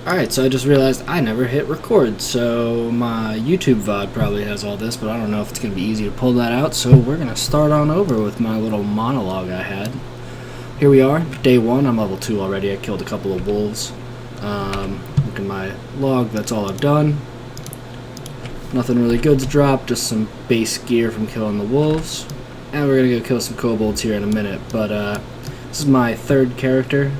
Alright, so I just realized I never hit record, so my YouTube VOD probably has all this, but I don't know if it's going to be easy to pull that out, so we're going to start on over with my little monologue I had. Here we are, day 1, I'm level 2 already, I killed a couple of wolves. Look at my log, that's all I've done. Nothing really good to drop, just some base gear from killing the wolves. And we're going to go kill some kobolds here in a minute, but this is my 3rd character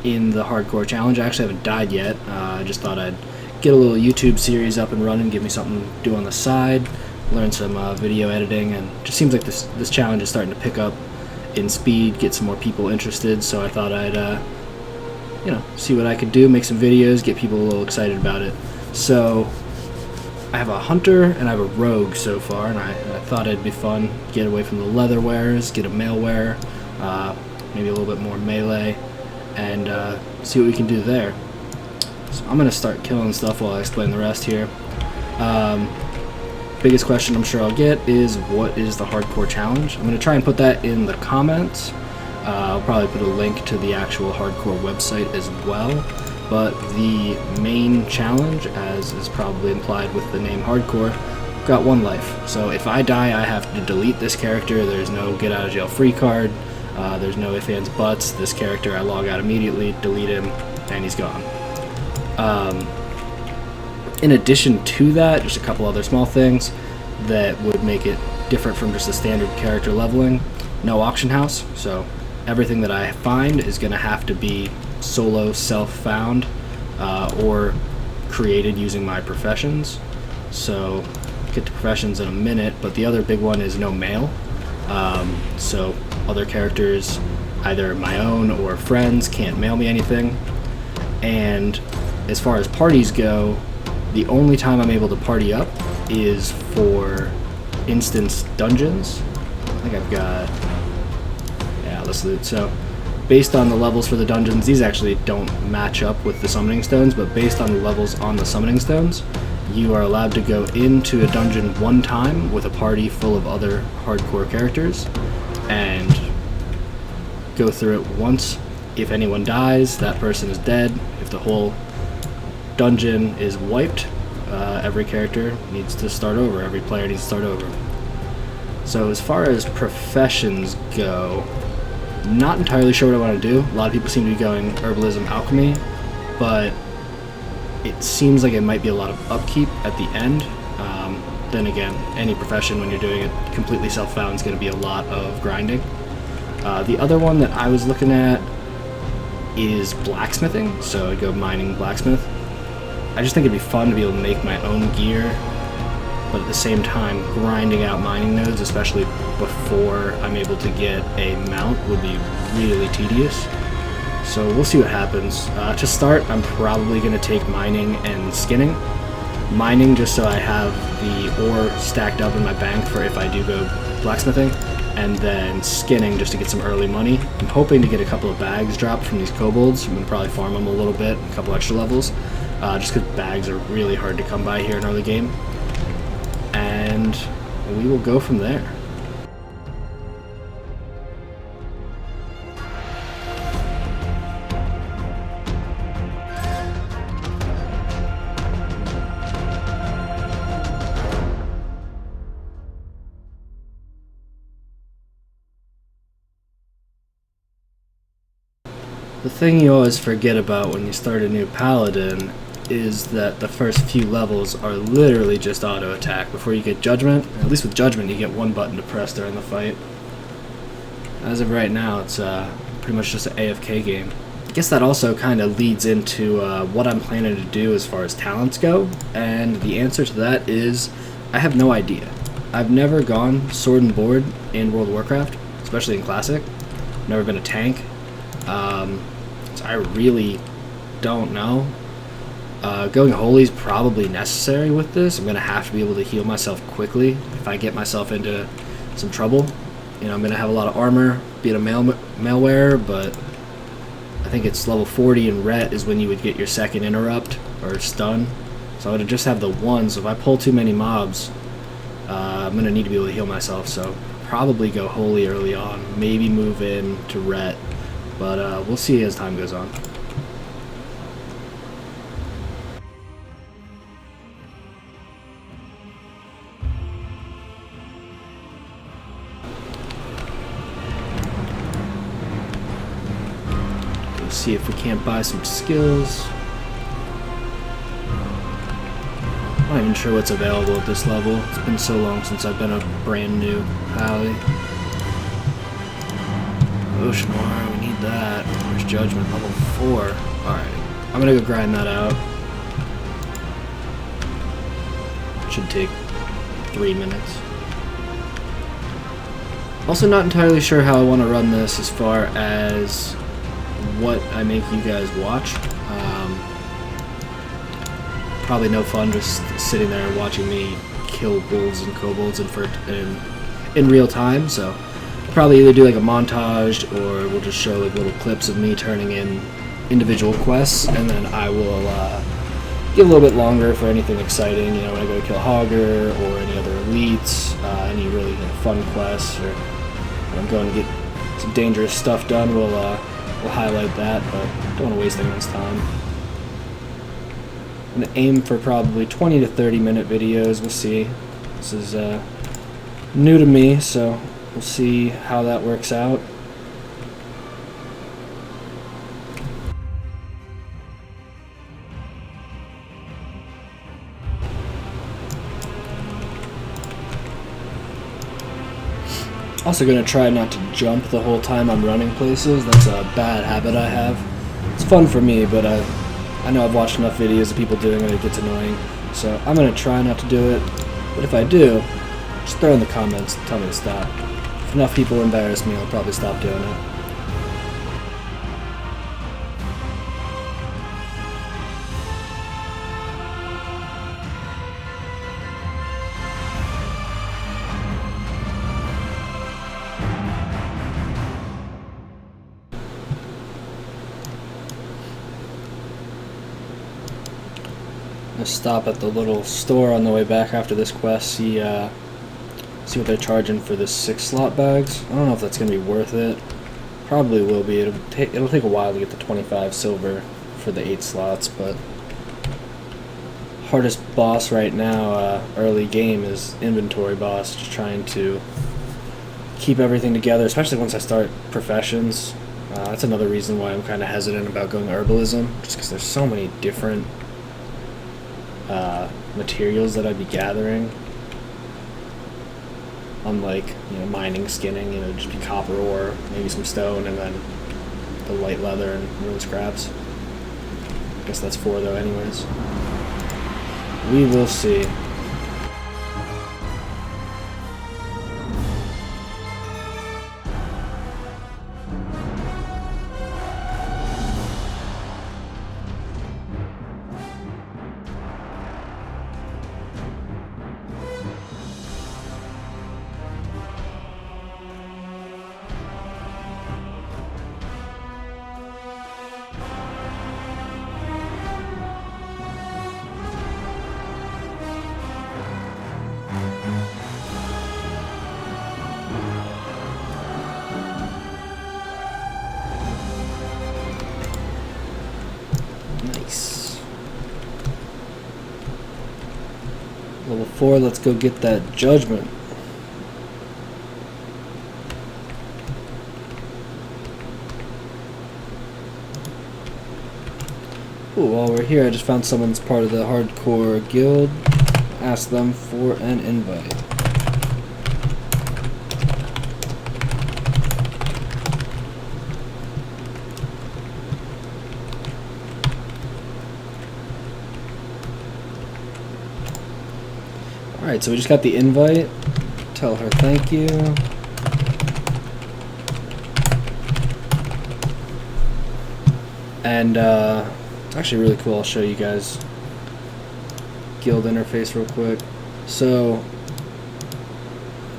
in the hardcore challenge. I actually haven't died yet. I just thought I'd get a little YouTube series up and running, give me something to do on the side, learn some video editing, and it just seems like this challenge is starting to pick up in speed, get some more people interested, so I thought I'd see what I could do, make some videos, get people a little excited about it. So I have a hunter and I have a rogue so far, and I thought it'd be fun, get away from the leather wearers, get a mail wearer, maybe a little bit more melee, and see what we can do there. So I'm going to start killing stuff while I explain the rest here. Biggest question I'm sure I'll get is, what is the hardcore challenge? I'm going to try and put that in the comments. I'll probably put a link to the actual hardcore website as well. But the main challenge, as is probably implied with the name hardcore, got 1 life. So if I die, I have to delete this character. There's no get out of jail free card. There's no ifs, ands, buts. This character, I log out immediately, delete him, and he's gone. In addition to that, just a couple other small things that would make it different from just a standard character leveling. No auction house, so everything that I find is going to have to be solo self-found or created using my professions. So I'll get to professions in a minute, but the other big one is no mail. So other characters, either my own or friends, can't mail me anything. And as far as parties go, the only time I'm able to party up is for instance dungeons. I think I've got, yeah, let's loot. So based on the levels for the dungeons, these actually don't match up with the summoning stones, but based on the levels on the summoning stones, you are allowed to go into a dungeon 1 time with a party full of other hardcore characters and go through it once. If anyone dies, that person is dead. If the whole dungeon is wiped, every character needs to start over. Every player needs to start over. So as far as professions go, not entirely sure what I want to do. A lot of people seem to be going herbalism, alchemy, but it seems like it might be a lot of upkeep at the end. Then again, any profession when you're doing it completely self-found is going to be a lot of grinding. The other one that I was looking at is blacksmithing, so I'd go mining blacksmith. I just think it'd be fun to be able to make my own gear, but at the same time grinding out mining nodes, especially before I'm able to get a mount, would be really tedious. So we'll see what happens. To start, I'm probably going to take mining and skinning. Mining just so I have the ore stacked up in my bank for if I do go blacksmithing, and then skinning just to get some early money. I'm hoping to get a couple of bags dropped from these kobolds. I'm going to probably farm them a little bit, a couple extra levels, just because bags are really hard to come by here in early game. And we will go from there. The thing you always forget about when you start a new paladin is that the first few levels are literally just auto attack before you get judgment. At least with judgment you get 1 button to press during the fight. As of right now, it's pretty much just an AFK game. I guess that also kind of leads into what I'm planning to do as far as talents go, and the answer to that is I have no idea. I've never gone sword and board in World of Warcraft, especially in Classic. Never been a tank. So I really don't know. Going holy is probably necessary with this. I'm going to have to be able to heal myself quickly if I get myself into some trouble. I'm going to have a lot of armor, being a mail wearer, but I think it's level 40 and ret is when you would get your 2nd interrupt or stun. So I would just have the 1, so if I pull too many mobs, I'm going to need to be able to heal myself, so probably go holy early on, maybe move in to ret, but we'll see as time goes on. see if we can't buy some skills. I'm not even sure what's available at this level. It's been so long since I've been a brand new pally. Ocean Water, we need that. There's Judgment, level 4. Alright, I'm gonna go grind that out. Should take 3 minutes. Also not entirely sure how I want to run this as far as what I make you guys watch. Probably no fun just sitting there and watching me kill wolves and kobolds in real time, so I'll probably either do like a montage or we'll just show like little clips of me turning in individual quests, and then I will get a little bit longer for anything exciting, you know, when I go to kill Hogger or any other elites, any really fun quests, or when I'm going to get some dangerous stuff done, we'll highlight that, but don't want to waste anyone's time. I'm going to aim for probably 20 to 30 minute videos, we'll see. This is new to me, so we'll see how that works out. Also going to try not to jump the whole time I'm running places. That's a bad habit I have. It's fun for me, but I know I've watched enough videos of people doing it, it gets annoying. So I'm going to try not to do it, but if I do, just throw in the comments and tell me to stop. If enough people embarrass me, I'll probably stop doing it. I'm gonna stop at the little store on the way back after this quest, see what they're charging for the 6 slot bags. I don't know if that's gonna be worth it. Probably will be. It'll take a while to get the 25 silver for the 8 slots, but hardest boss right now, early game, is inventory boss. Just trying to keep everything together, especially once I start professions. That's another reason why I'm kind of hesitant about going herbalism, just because there's so many different materials that I'd be gathering. Unlike, you know, mining, skinning, you know, just be copper ore, maybe some stone, and then the light leather and ruin scraps. I guess that's 4 though anyways. We will see. Nice. Level 4, let's go get that judgment. Ooh, while we're here, I just found someone's part of the hardcore guild. Ask them for an invite. Alright, so we just got the invite. Tell her thank you. And it's actually really cool. I'll show you guys guild interface real quick. So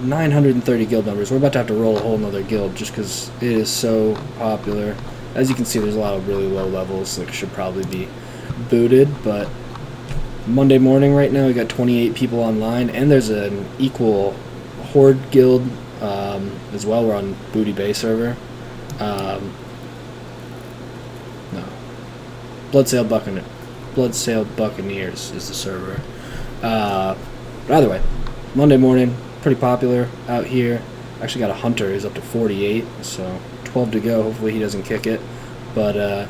930 guild members. We're about to have to roll a whole nother guild just because it is so popular. As you can see, there's a lot of really low levels that should probably be booted, but Monday morning right now we got 28 people online, and there's an equal horde guild as well. We're on Booty Bay server. No, Bloodsail Buccaneers is the server. But either way, Monday morning, pretty popular out here. Actually got a hunter, he's up to 48, so 12 to go. Hopefully he doesn't kick it. but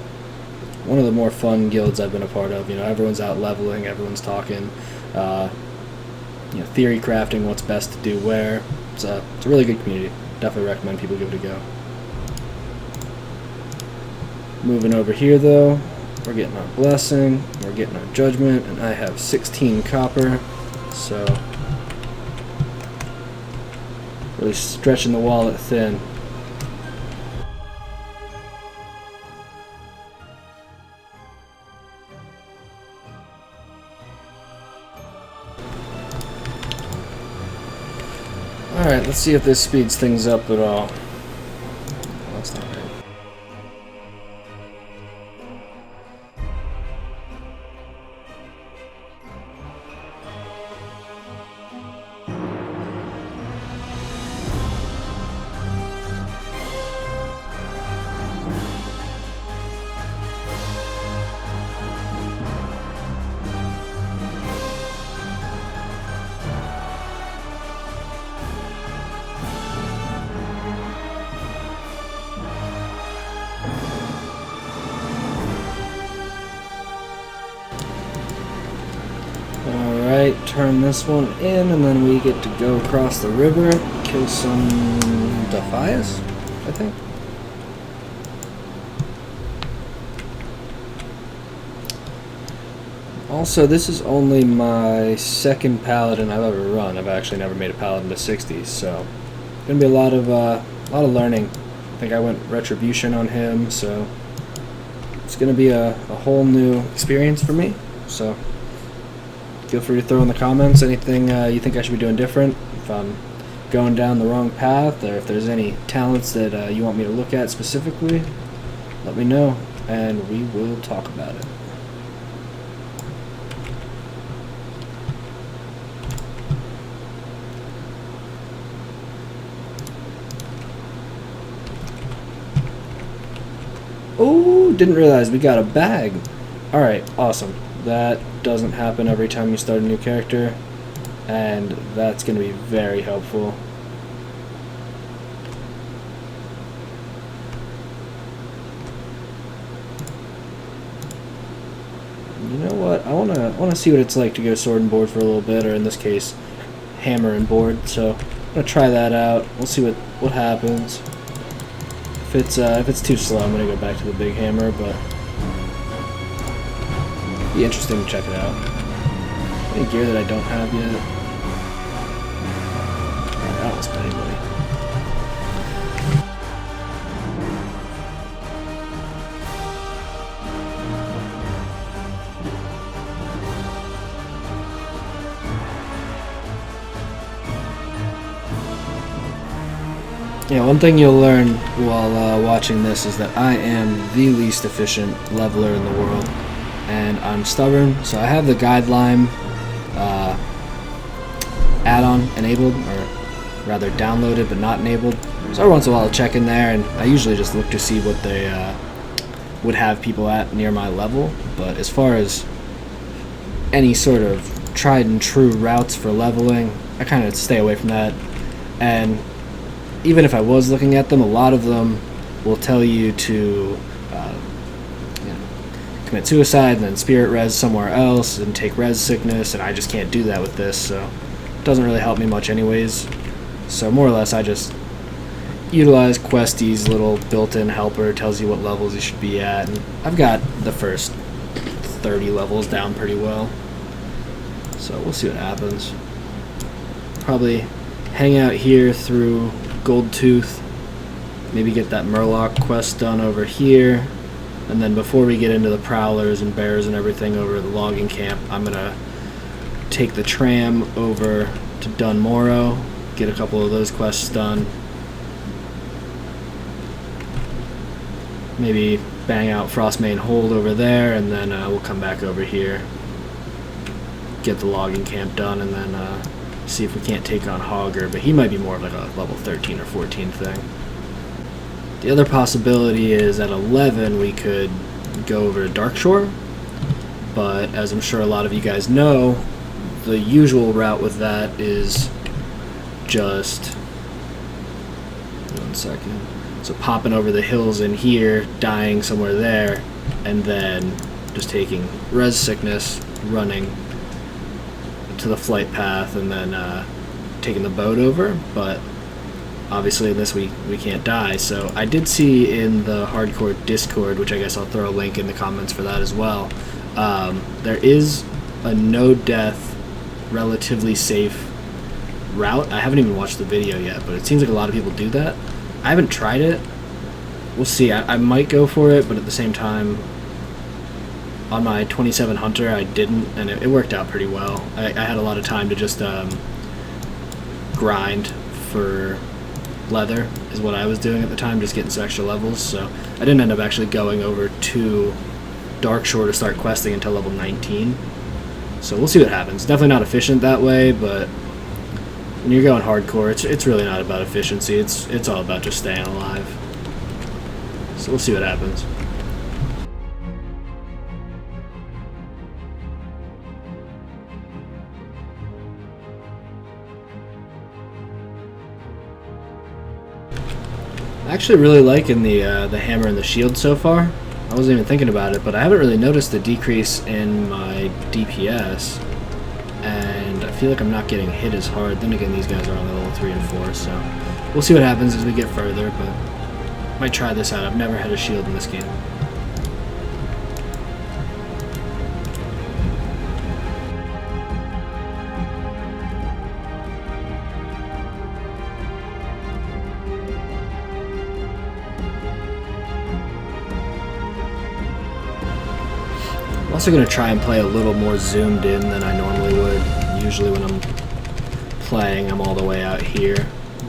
one of the more fun guilds I've been a part of. You know, everyone's out leveling, everyone's talking, you know, theory crafting, what's best to do where. It's a really good community. Definitely recommend people give it a go. Moving over here though, we're getting our blessing, we're getting our judgment, and I have 16 copper, so really stretching the wallet thin. Alright, let's see if this speeds things up at all. Oh, that's not right. Alright, turn this one in, and then we get to go across the river, kill some Defias, I think. Also, this is only my second Paladin I've ever run. I've actually never made a Paladin to 60s, so gonna be a lot of learning. I think I went Retribution on him, so it's gonna be a whole new experience for me. So feel free to throw in the comments anything you think I should be doing different, if I'm going down the wrong path, or if there's any talents that you want me to look at specifically. Let me know, and we will talk about it. Oh, didn't realize we got a bag. Alright, awesome. That doesn't happen every time you start a new character, and that's going to be very helpful. You know what? I want to see what it's like to go sword and board for a little bit, or in this case, hammer and board. So I'm gonna try that out. We'll see what happens. If it's too slow, I'm gonna go back to the big hammer, but be interesting to check it out. Any gear that I don't have yet? I don't spend any money. Yeah, one thing you'll learn while watching this is that I am the least efficient leveler in the world, and I'm stubborn. So I have the guideline add-on enabled, or rather downloaded but not enabled. So every once in a while I'll check in there, and I usually just look to see what they would have people at near my level. But as far as any sort of tried and true routes for leveling, I kind of stay away from that. And even if I was looking at them, a lot of them will tell you to commit suicide and then spirit res somewhere else and take res sickness, and I just can't do that with this, so it doesn't really help me much anyways. So more or less I just utilize Questy's little built-in helper, tells you what levels you should be at, and I've got the first 30 levels down pretty well. So we'll see what happens. Probably hang out here through Goldtooth, maybe get that Murloc quest done over here, and then before we get into the prowlers and bears and everything over at the logging camp, I'm gonna take the tram over to Dunmorrow, get a couple of those quests done, maybe bang out Frostmane Hold over there, and then we'll come back over here, get the logging camp done, and then see if we can't take on Hogger, but he might be more of like a level 13 or 14 thing. The other possibility is at 11 we could go over to Darkshore, but as I'm sure a lot of you guys know, the usual route with that is just... one second. So popping over the hills in here, dying somewhere there, and then just taking res sickness, running to the flight path, and then taking the boat over. But obviously in this we can't die. So I did see in the hardcore Discord, which I guess I'll throw a link in the comments for that as well, there is a no death, relatively safe route. I haven't even watched the video yet, but it seems like a lot of people do that. I haven't tried it. We'll see. I might go for it, but at the same time, on my 27 Hunter I didn't, and it worked out pretty well. I had a lot of time to just grind for leather is what I was doing at the time, just getting some extra levels. So I didn't end up actually going over to Darkshore to start questing until level 19. So we'll see what happens. Definitely not efficient that way, but when you're going hardcore, it's really not about efficiency. It's all about just staying alive. So we'll see what happens. I'm actually really liking the hammer and the shield so far. I wasn't even thinking about it, but I haven't really noticed the decrease in my DPS, and I feel like I'm not getting hit as hard. Then again, these guys are on level 3 and 4, so we'll see what happens as we get further, but might try this out. I've never had a shield in this game. I'm also going to try and play a little more zoomed in than I normally would. Usually when I'm playing, I'm all the way out here.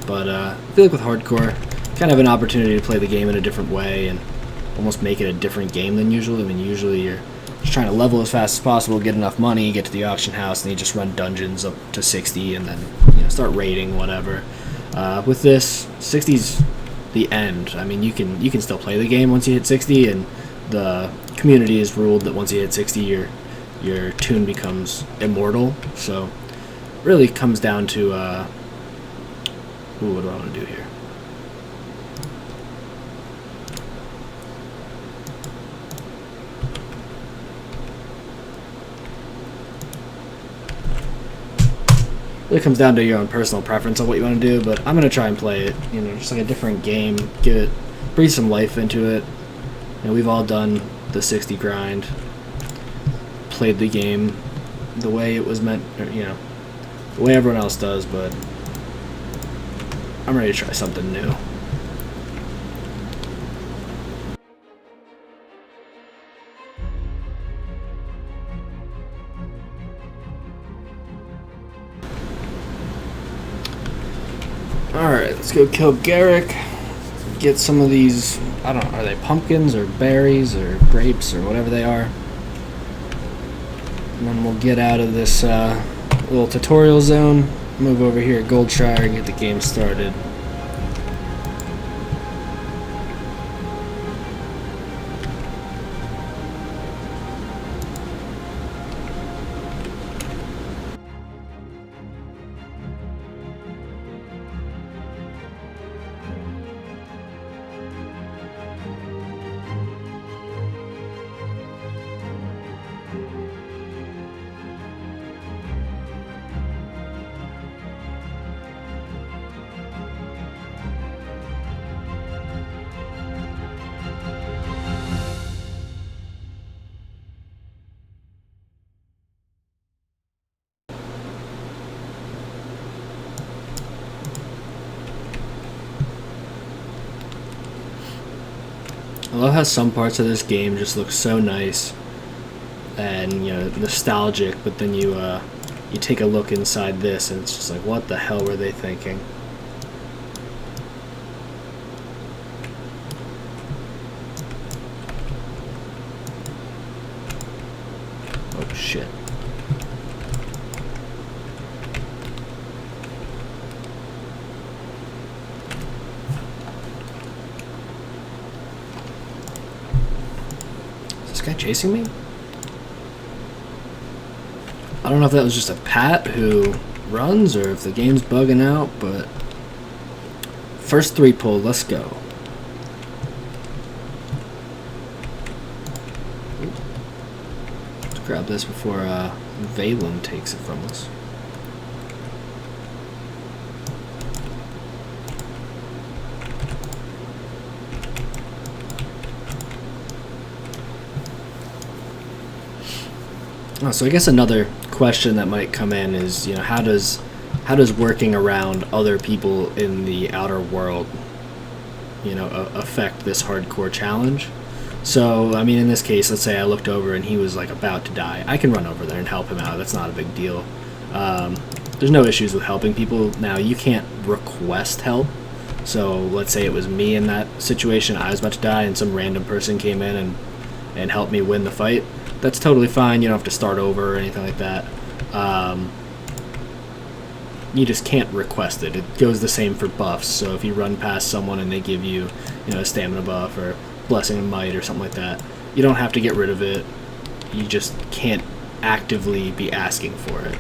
But I feel like with hardcore, kind of an opportunity to play the game in a different way and almost make it a different game than usual. I mean, usually you're just trying to level as fast as possible, get enough money, get to the auction house, and you just run dungeons up to 60 and then start raiding, whatever. With this, 60's the end. I mean, you can still play the game once you hit 60, and the community is ruled that once you hit 60, your tune becomes immortal. So it really comes down to what do I want to do here? Really comes down to your own personal preference on what you want to do, but I'm going to try and play it, just like a different game, breathe some life into it. We've all done the 60 grind, played the game the way it was meant, the way everyone else does, but I'm ready to try something new. Alright, let's go kill Garrick. Get some of these, I don't know, are they pumpkins or berries or grapes or whatever they are. And then we'll get out of this little tutorial zone, move over here at Goldshire and get the game started. I love how some parts of this game just look so nice and nostalgic, but then you take a look inside this and it's just like, what the hell were they thinking? Oh shit. Is this guy chasing me? I don't know if that was just a Pat who runs or if the game's bugging out, but first 3 pull, let's go. grab this before Valen takes it from us. Oh, so I guess another question that might come in is, you know, how does working around other people in the outer world, you know, affect this hardcore challenge? So, I mean, in this case, let's say I looked over and he was like about to die. I can run over there and help him out. That's not a big deal. There's no issues with helping people. Now, you can't request help. So, let's say it was me in that situation. I was about to die and some random person came in and helped me win the fight. That's totally fine. You don't have to start over or anything like that. You just can't request it. It goes the same for buffs. So if you run past someone and they give you, you know, a stamina buff or blessing of might or something like that, you don't have to get rid of it. You just can't actively be asking for it.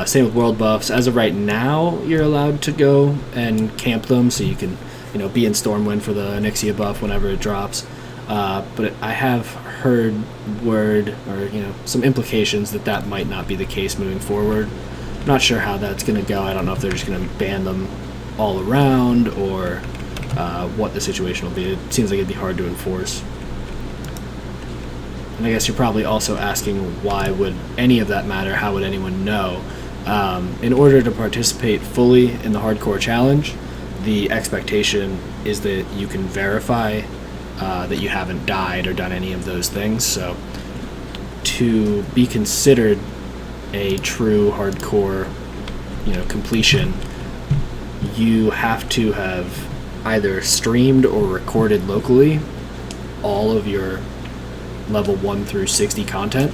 Same with world buffs. As of right now, you're allowed to go and camp them, so you can, you know, be in Stormwind for the Onyxia buff whenever it drops. But I have heard word, or, you know, some implications that might not be the case moving forward. Not sure how that's going to go. I don't know if they're just going to ban them all around, or what the situation will be. It seems like it'd be hard to enforce. And I guess you're probably also asking, why would any of that matter? How would anyone know? In order to participate fully in the hardcore challenge, the expectation is that you can verify that you haven't died or done any of those things. So to be considered a true hardcore, you know, completion, you have to have either streamed or recorded locally all of your level 1 through 60 content,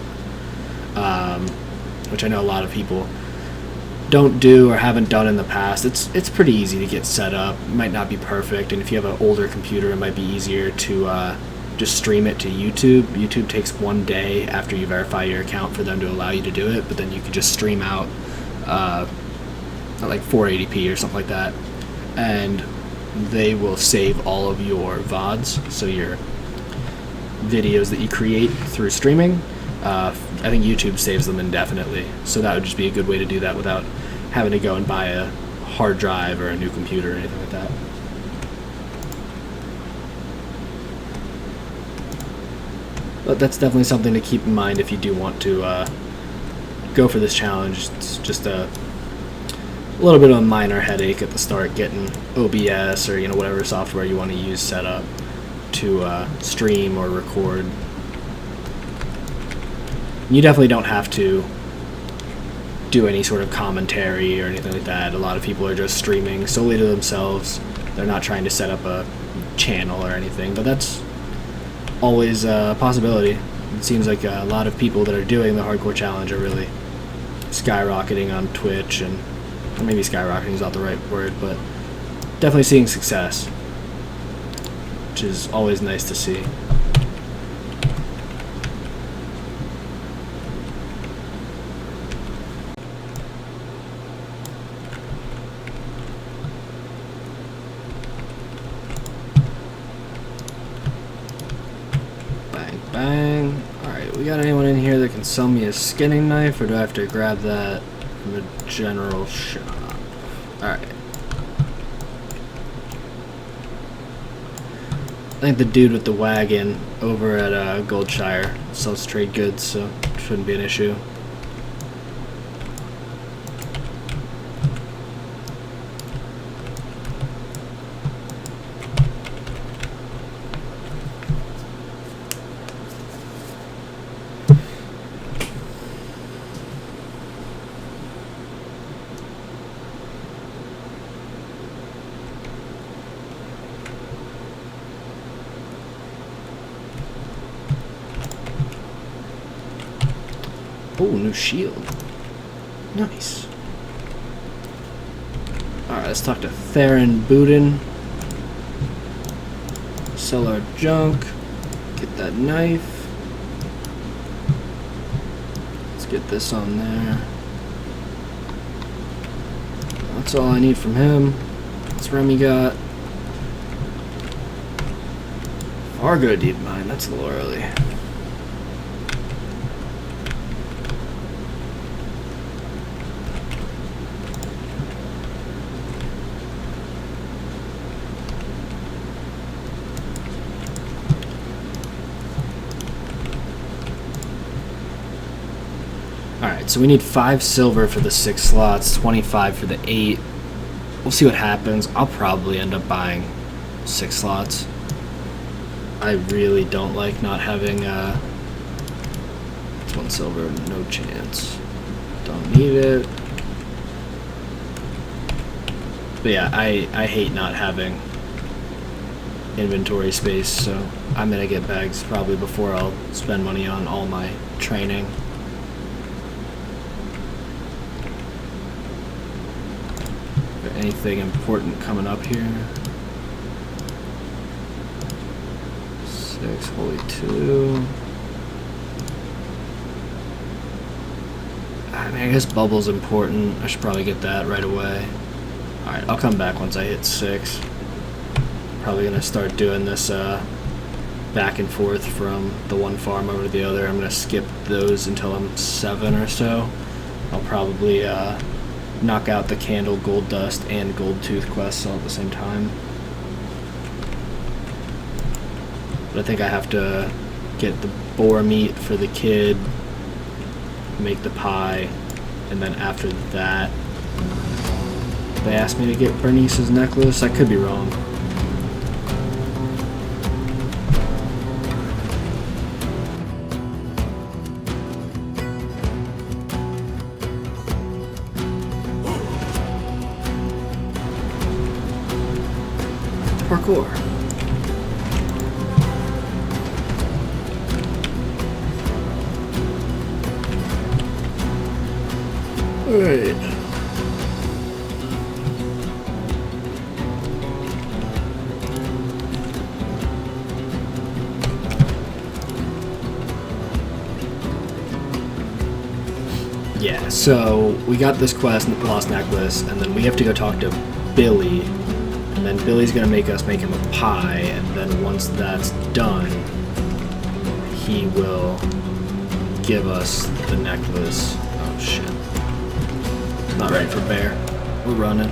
which I know a lot of people don't do or haven't done in the past. It's pretty easy to get set up. It might not be perfect, and if you have an older computer, it might be easier to just stream it to YouTube. YouTube takes 1 day after you verify your account for them to allow you to do it, but then you can just stream out at like 480p or something like that, and they will save all of your VODs, so your videos that you create through streaming. I think YouTube saves them indefinitely, so that would just be a good way to do that without having to go and buy a hard drive or a new computer or anything like that. But that's definitely something to keep in mind if you do want to go for this challenge. It's just a little bit of a minor headache at the start, getting OBS or, you know, whatever software you want to use set up to stream or record. You definitely don't have to do any sort of commentary or anything like that. A lot of people are just streaming solely to themselves. They're not trying to set up a channel or anything, but that's always a possibility. It seems like a lot of people that are doing the hardcore challenge are really skyrocketing on Twitch, and or maybe skyrocketing is not the right word, but definitely seeing success, which is always nice to see. Bang. Alright, we got anyone in here that can sell me a skinning knife, or do I have to grab that from the general shop? Alright. I think the dude with the wagon over at Goldshire sells trade goods, so it shouldn't be an issue. Oh, new shield. Nice. Alright, let's talk to Theron Boudin. Sell our junk. Get that knife. Let's get this on there. That's all I need from him. What's Remy got? Fargo Deadmine. That's a little early. Alright, so we need 5 silver for the 6 slots, 25 for the 8. We'll see what happens. I'll probably end up buying 6 slots. I really don't like not having 1 silver, no chance. Don't need it. But yeah, I hate not having inventory space, so I'm gonna get bags probably before I'll spend money on all my training. Is there anything important coming up here? 6, holy 2. I mean, I guess bubble's important. I should probably get that right away. Alright, I'll come back once I hit 6. Probably gonna start doing this back and forth from the one farm over to the other. I'm gonna skip those until I'm 7 or so. I'll probably knock out the candle, gold dust, and gold tooth quests all at the same time. But I think I have to get the boar meat for the kid, make the pie, and then after that they asked me to get Bernice's necklace. I could be wrong. Parkour. Alright. Yeah, so we got this quest, Lost Necklace, and then we have to go talk to Billy, and then Billy's gonna make us make him a pie, and then once that's done, he will give us the necklace. Oh shit. Not ready for bear. We're running.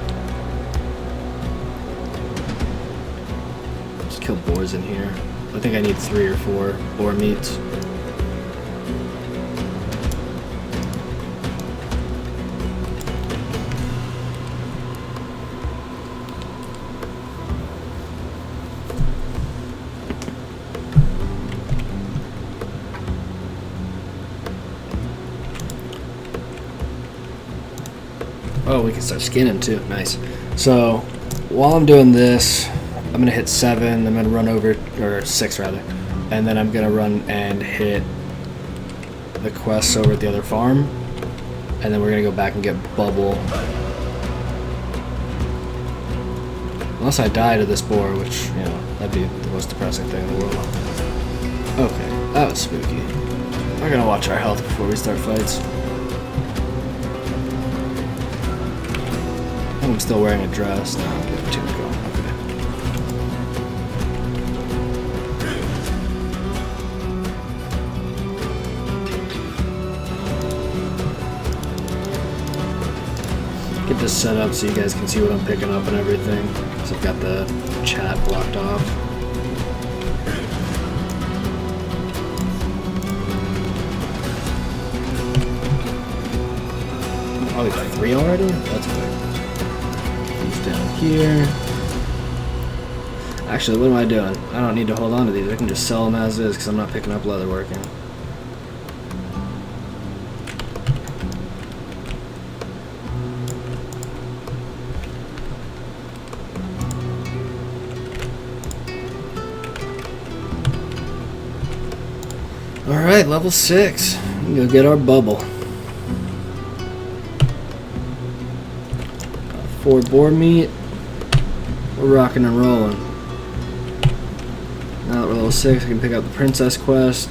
Just kill boars in here. I think I need 3 or 4 boar meats. Oh, we can start skinning too. Nice. So, while I'm doing this, I'm going to hit 7. I'm going to run over, or 6 rather. And then I'm going to run and hit the quests over at the other farm. And then we're going to go back and get Bubble. Unless I die to this boar, which, you know, that'd be the most depressing thing in the world. Okay, that was spooky. We're going to watch our health before we start fights. I'm still wearing a dress. No, I'll get a tunic on. Okay. Get this set up so you guys can see what I'm picking up and everything. So I've got the chat blocked off. Oh, we got 3 already? That's quick. Down here. Actually, what am I doing? I don't need to hold on to these. I can just sell them as is because I'm not picking up leatherworking. Alright, level 6. We can go get our bubble. 4 boar meat. We're rocking and rolling. Now that we're level 6, I can pick up the princess quest.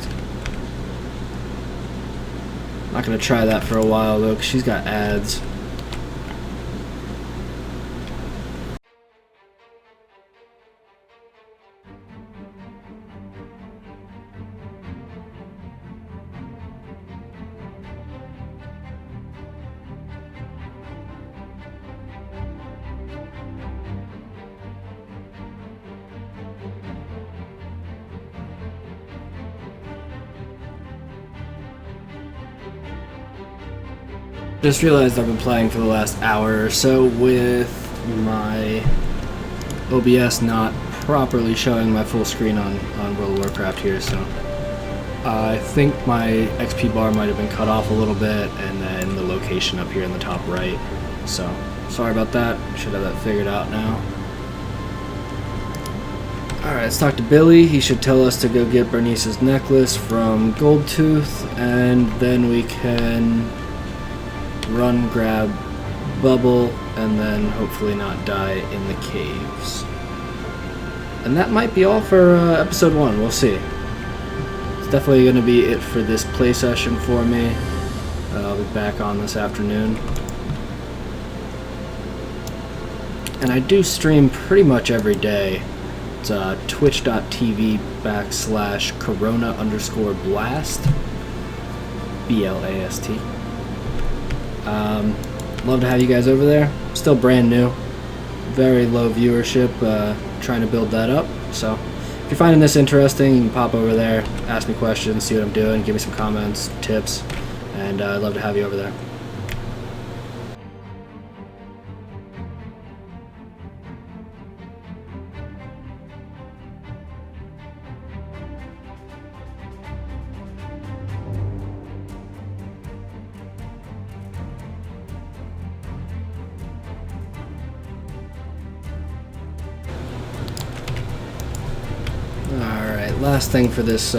Not gonna try that for a while though, because she's got ads. Just realized I've been playing for the last hour or so with my OBS not properly showing my full screen on World of Warcraft here, so I think my XP bar might have been cut off a little bit, and then the location up here in the top right. So sorry about that. Should have that figured out now. Alright, let's talk to Billy. He should tell us to go get Bernice's necklace from Goldtooth, and then we can run, grab Bubble, and then hopefully not die in the caves. And that might be all for episode 1. We'll see. It's definitely going to be it for this play session for me. I'll be back on this afternoon. And I do stream pretty much every day. It's twitch.tv/corona_blast. BLAST. Love to have you guys over there. Still brand new. Very low viewership. Trying to build that up. So if you're finding this interesting, you can pop over there, ask me questions, see what I'm doing, give me some comments, tips, and I'd love to have you over there. Alright, last thing for this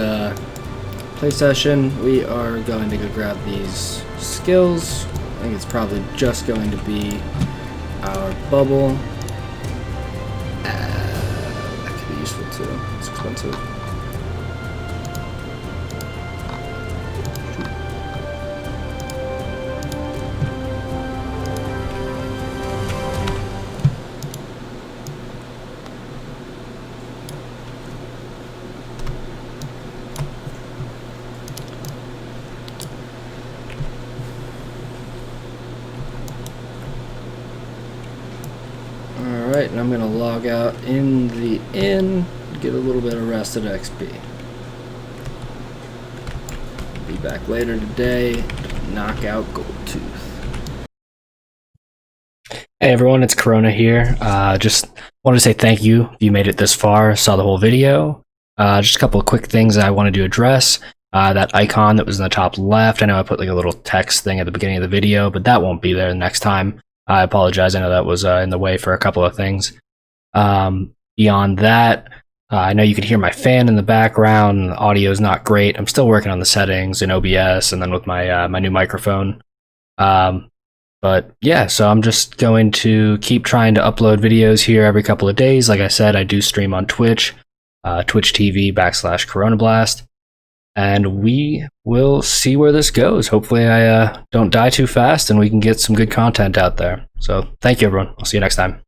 play session, we are going to go grab these skills. I think it's probably just going to be our bubble. That could be useful too. It's expensive. Alright, and I'm going to log out in the inn, get a little bit of rested XP. Be back later today to knock out Goldtooth. Hey everyone, it's Corona here. Just wanted to say thank you if you made it this far, saw the whole video. Just a couple of quick things I wanted to address. That icon that was in the top left, I know I put like a little text thing at the beginning of the video, but that won't be there the next time. I apologize, I know that was in the way for a couple of things. Beyond that, I know you could hear my fan in the background, the audio is not great. I'm still working on the settings in OBS and then with my my new microphone. But yeah, so I'm just going to keep trying to upload videos here every couple of days. Like I said, I do stream on Twitch, Twitch TV/CoronaBlast. And we will see where this goes. Hopefully I don't die too fast and we can get some good content out there. So thank you everyone. I'll see you next time.